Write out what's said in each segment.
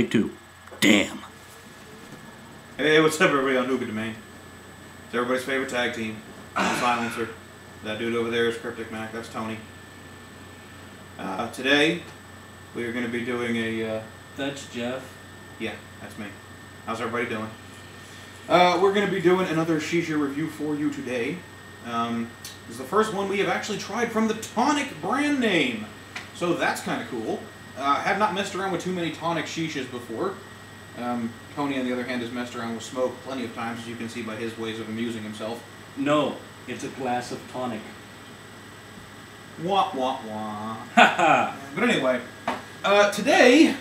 Take two. Damn. Hey, what's up, everybody on Hookah Domain? It's everybody's favorite tag team. I'm Silencer. That dude over there is Cryptic Mac. That's Tony. Today, we are going to be doing a... That's Jeff. Yeah, that's me. How's everybody doing? We're going to be doing another Shisha review for you today. This is the first one we have actually tried from the Tonic brand name. So that's kind of cool. Have not messed around with too many Tonic Shishas before. Tony, on the other hand, has messed around with smoke plenty of times, as you can see by his ways of amusing himself. No, it's a glass of tonic. Wah, wah, wah. But anyway, today,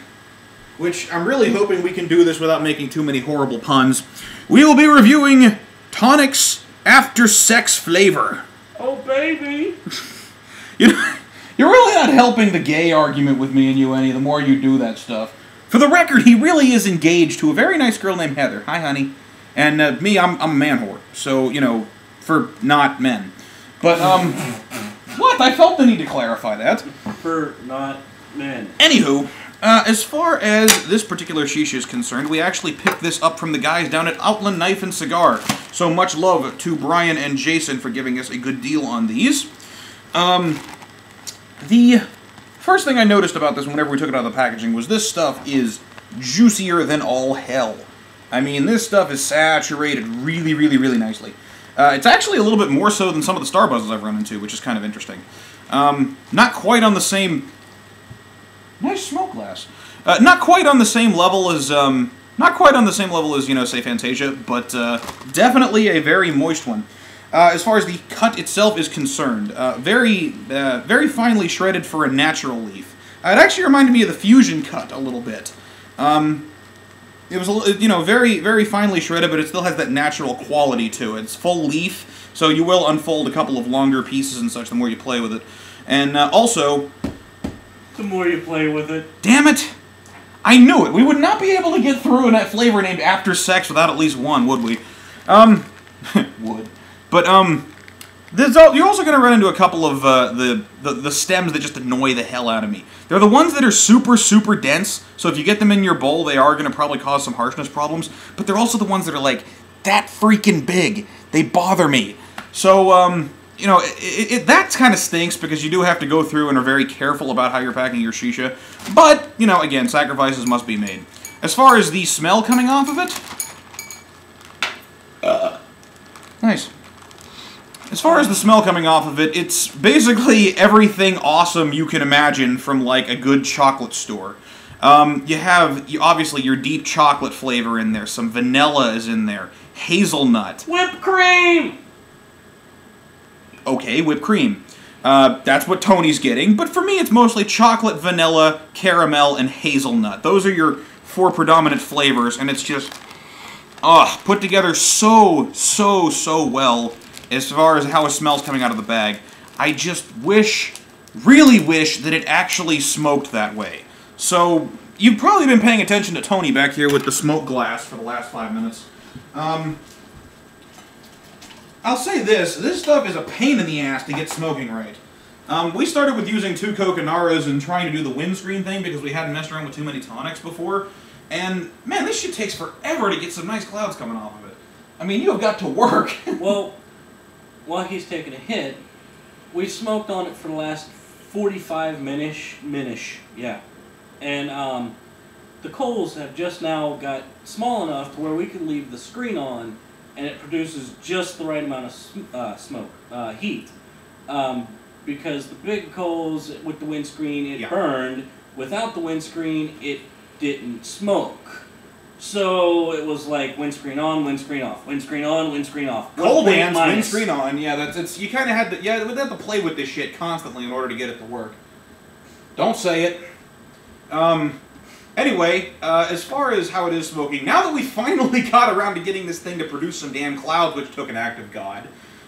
which I'm really hoping we can do this without making too many horrible puns, we will be reviewing Tonic's After Sex flavor. Oh, baby! You're really not helping the gay argument with me and you any the more you do that stuff. For the record, he really is engaged to a very nice girl named Heather. Hi, honey. And me, I'm a man whore. So, you know, for not men. But, what? I felt the need to clarify that. For not men. Anywho, as far as this particular shisha is concerned, we actually picked this up from the guys down at Outland Knife and Cigar. So much love to Brian and Jason for giving us a good deal on these. The first thing I noticed about this whenever we took it out of the packaging was this stuff is juicier than all hell. I mean, this stuff is saturated really, really, really nicely. It's actually a little bit more so than some of the Star Buzzes I've run into, which is kind of interesting. Not quite on the same... Nice smoke glass. Not quite on the same level as, you know, say, Fantasia, but definitely a very moist one. As far as the cut itself is concerned, very finely shredded for a natural leaf. It actually reminded me of the Fusion cut a little bit. It was, you know, very, very finely shredded, but it still has that natural quality to it. It's full leaf, so you will unfold a couple of longer pieces and such the more you play with it. And also... The more you play with it. Damn it! I knew it! We would not be able to get through a flavor named After Sex without at least one, would we? Would. But, you're also going to run into a couple of the stems that just annoy the hell out of me. They're the ones that are super, super dense, so if you get them in your bowl, they are going to probably cause some harshness problems, but they're also the ones that are, like, that freaking big. They bother me. So, you know, that kind of stinks because you do have to go through and are very careful about how you're packing your shisha, but, you know, again, sacrifices must be made. As far as the smell coming off of it... Nice. As far as the smell coming off of it, it's basically everything awesome you can imagine from, like, a good chocolate store. You have, obviously, your deep chocolate flavor in there. Some vanilla is in there. Hazelnut. Whipped cream! Okay, whipped cream. That's what Tony's getting. But for me, it's mostly chocolate, vanilla, caramel, and hazelnut. Those are your four predominant flavors, and it's just, put together so, so, so well. As far as how it smells coming out of the bag, I just really wish that it actually smoked that way. So, you've probably been paying attention to Tony back here with the smoke glass for the last 5 minutes. I'll say this stuff is a pain in the ass to get smoking right. We started with using 2 Coconaras and trying to do the windscreen thing because we hadn't messed around with too many Tonics before, and, man, this shit takes forever to get some nice clouds coming off of it. I mean, you have got to work. Well... While he's taking a hit, we smoked on it for the last 45 minutes, yeah. And the coals have just now got small enough to where we can leave the screen on and it produces just the right amount of heat. Because the big coals with the windscreen, it burned. Without the windscreen, it didn't smoke. So it was like windscreen on, windscreen off, windscreen on, windscreen off. Cold hands, windscreen on. Yeah, you kind of had to. Yeah, we'd have to play with this shit constantly in order to get it to work. Don't say it. Anyway, as far as how it is smoking, now that we finally got around to getting this thing to produce some damn clouds, which took an act of God,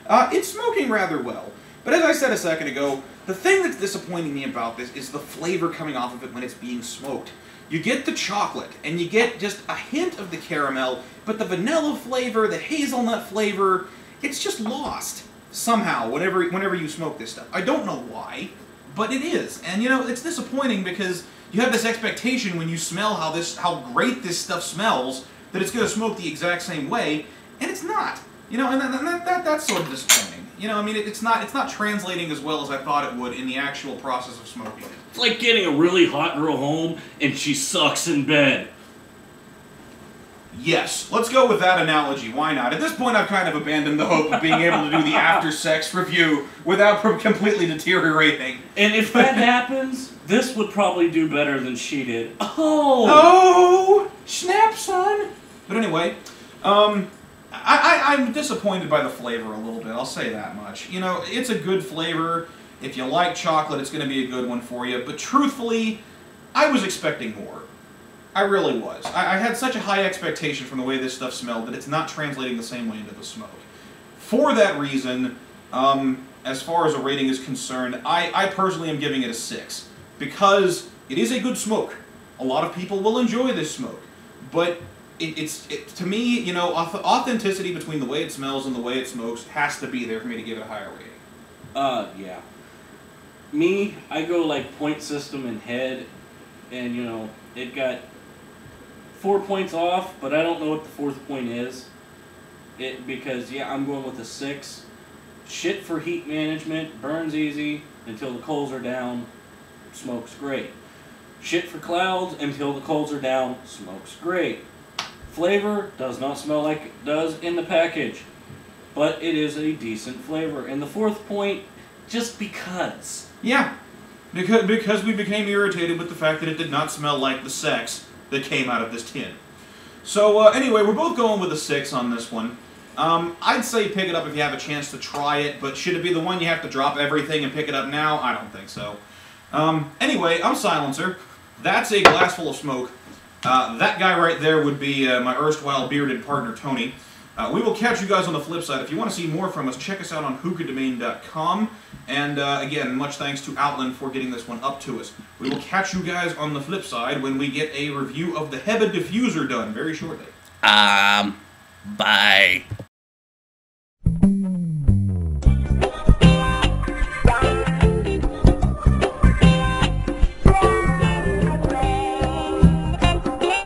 it's smoking rather well. But as I said a second ago, the thing that's disappointing me about this is the flavor coming off of it when it's being smoked. You get the chocolate, and you get just a hint of the caramel, but the vanilla flavor, the hazelnut flavor, it's just lost somehow whenever you smoke this stuff. I don't know why, but it is. And, you know, it's disappointing because you have this expectation when you smell how great this stuff smells that it's going to smoke the exact same way, and it's not. You know, and that's sort of disappointing. You know, I mean, it's not translating as well as I thought it would in the actual process of smoking it. It's like getting a really hot girl home and she sucks in bed. Yes, let's go with that analogy. Why not? At this point, I've kind of abandoned the hope of being able to do the after-sex review without completely deteriorating. And if that happens, this would probably do better than she did. Oh, snap, son. But anyway, I'm disappointed by the flavor a little bit. I'll say that much. You know, it's a good flavor. If you like chocolate, it's going to be a good one for you. But truthfully, I was expecting more. I really was. I had such a high expectation from the way this stuff smelled that it's not translating the same way into the smoke. For that reason, as far as a rating is concerned, I personally am giving it a 6. Because it is a good smoke. A lot of people will enjoy this smoke. But to me, you know, authenticity between the way it smells and the way it smokes has to be there for me to give it a higher rating. Yeah. Me, I go like point system and head, and you know, it got 4 points off, but I don't know what the 4th point is. Because yeah, I'm going with a 6. Shit for heat management, burns easy until the coals are down, smokes great. Shit for clouds until the coals are down, smokes great. Flavor does not smell like it does in the package, but it is a decent flavor. And the 4th point, just because. Yeah, because we became irritated with the fact that it did not smell like the sex that came out of this tin. So anyway, we're both going with a 6 on this one. I'd say pick it up if you have a chance to try it, but should it be the one you have to drop everything and pick it up now? I don't think so. Anyway, I'm Silencer. That's a glass full of smoke. That guy right there would be my erstwhile bearded partner, Tony. We will catch you guys on the flip side. If you want to see more from us, check us out on hookahdomain.com. And again, much thanks to Outland for getting this one up to us. We will catch you guys on the flip side when we get a review of the Heba diffuser done very shortly. Bye.